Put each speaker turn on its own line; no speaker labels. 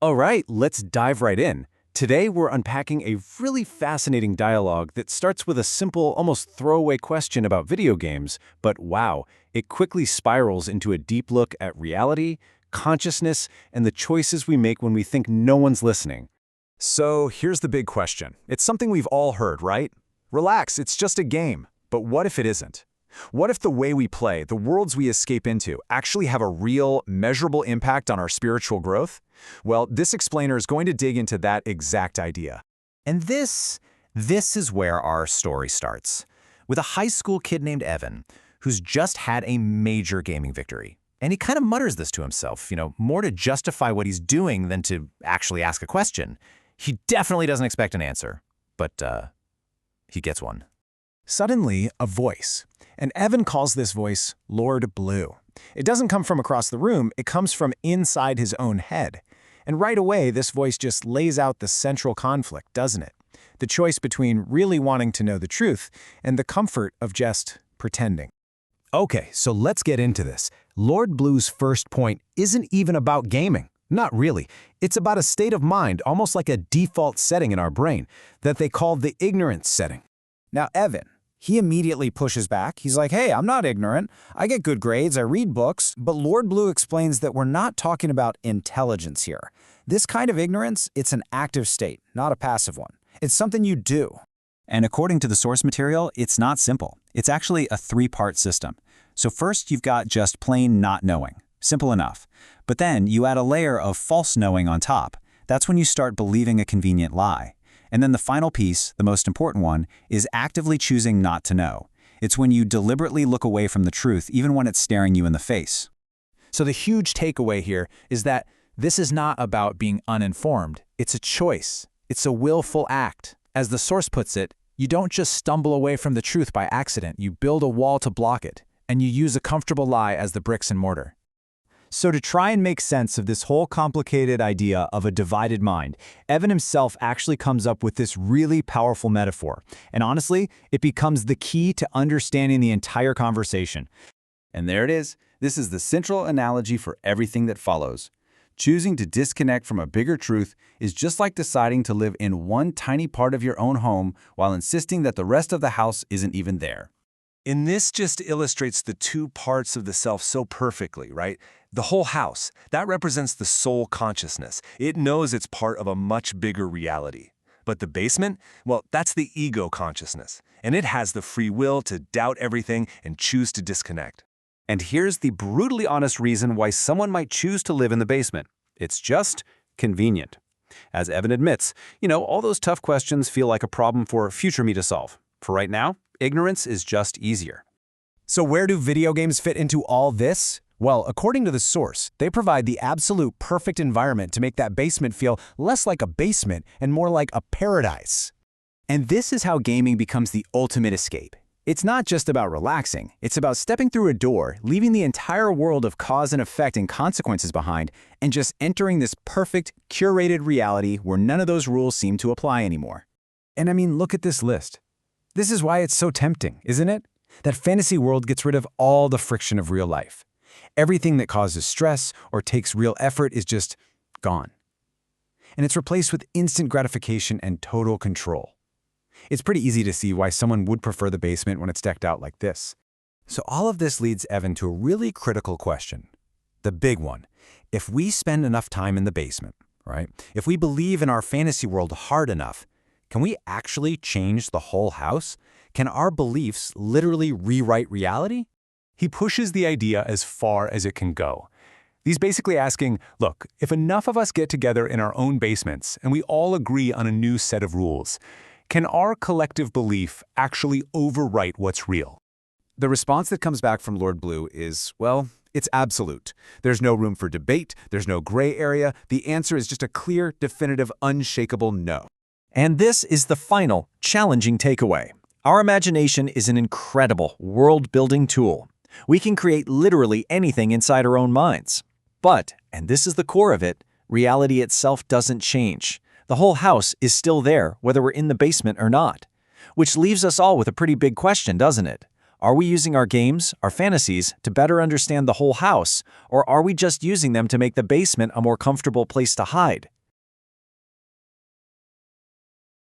All right, let's dive right in. Today, we're unpacking a really fascinating dialogue that starts with a simple, almost throwaway question about video games, but wow, it quickly spirals into a deep look at reality, consciousness, and the choices we make when we think no one's listening.
So here's the big question. It's something we've all heard, right? Relax, it's just a game. But what if it isn't? What if the way we play, the worlds we escape into, actually have a real, measurable impact on our spiritual growth? Well, this explainer is going to dig into that exact idea.
And this is where our story starts, with a high school kid named Evan, who's just had a major gaming victory. And he kind of mutters this to himself, more to justify what he's doing than to actually ask a question. He definitely doesn't expect an answer, but he gets one.
Suddenly, a voice. And Evan calls this voice Lord Blue. It doesn't come from across the room, it comes from inside his own head. And right away, this voice just lays out the central conflict, doesn't it? The choice between really wanting to know the truth and the comfort of just pretending.
Okay, so let's get into this. Lord Blue's first point isn't even about gaming. Not really. It's about a state of mind, almost like a default setting in our brain, that they call the ignorance setting.
Now, Evan, he immediately pushes back. He's like, hey, I'm not ignorant. I get good grades, I read books. But Lord Blue explains that we're not talking about intelligence here. This kind of ignorance, it's an active state, not a passive one. It's something you do.
And according to the source material, it's not simple. It's actually a three-part system. So first, you've got just plain not knowing. Simple enough. But then you add a layer of false knowing on top. That's when you start believing a convenient lie. And then the final piece, the most important one, is actively choosing not to know. It's when you deliberately look away from the truth, even when it's staring you in the face.
So the huge takeaway here is that this is not about being uninformed. It's a choice. It's a willful act. As the source puts it, you don't just stumble away from the truth by accident. You build a wall to block it, and you use a comfortable lie as the bricks and mortar.
So to try and make sense of this whole complicated idea of a divided mind, Evan himself actually comes up with this really powerful metaphor. And honestly, it becomes the key to understanding the entire conversation.
And there it is. This is the central analogy for everything that follows. Choosing to disconnect from a bigger truth is just like deciding to live in one tiny part of your own home while insisting that the rest of the house isn't even there.
And this just illustrates the two parts of the self so perfectly, right? The whole house, that represents the soul consciousness. It knows it's part of a much bigger reality. But the basement, well, that's the ego consciousness. And it has the free will to doubt everything and choose to disconnect.
And here's the brutally honest reason why someone might choose to live in the basement. It's just convenient. As Evan admits, all those tough questions feel like a problem for future me to solve. For right now, ignorance is just easier.
So where do video games fit into all this? Well, according to the source, they provide the absolute perfect environment to make that basement feel less like a basement and more like a paradise.
And this is how gaming becomes the ultimate escape. It's not just about relaxing, it's about stepping through a door, leaving the entire world of cause and effect and consequences behind, and just entering this perfect, curated reality where none of those rules seem to apply anymore.
And I mean, look at this list. This is why it's so tempting, isn't it? That fantasy world gets rid of all the friction of real life. Everything that causes stress or takes real effort is just gone. And it's replaced with instant gratification and total control. It's pretty easy to see why someone would prefer the basement when it's decked out like this.
So all of this leads Evan to a really critical question. The big one. If we spend enough time in the basement, right? If we believe in our fantasy world hard enough, can we actually change the whole house? Can our beliefs literally rewrite reality?
He pushes the idea as far as it can go. He's basically asking, look, if enough of us get together in our own basements and we all agree on a new set of rules, can our collective belief actually overwrite what's real?
The response that comes back from Lord Blue is, well, it's absolute. There's no room for debate, there's no gray area. The answer is just a clear, definitive, unshakable no.
And this is the final, challenging takeaway. Our imagination is an incredible world-building tool. We can create literally anything inside our own minds. But, and this is the core of it, reality itself doesn't change. The whole house is still there, whether we're in the basement or not. Which leaves us all with a pretty big question, doesn't it?
Are we using our games, our fantasies, to better understand the whole house, or are we just using them to make the basement a more comfortable place to hide?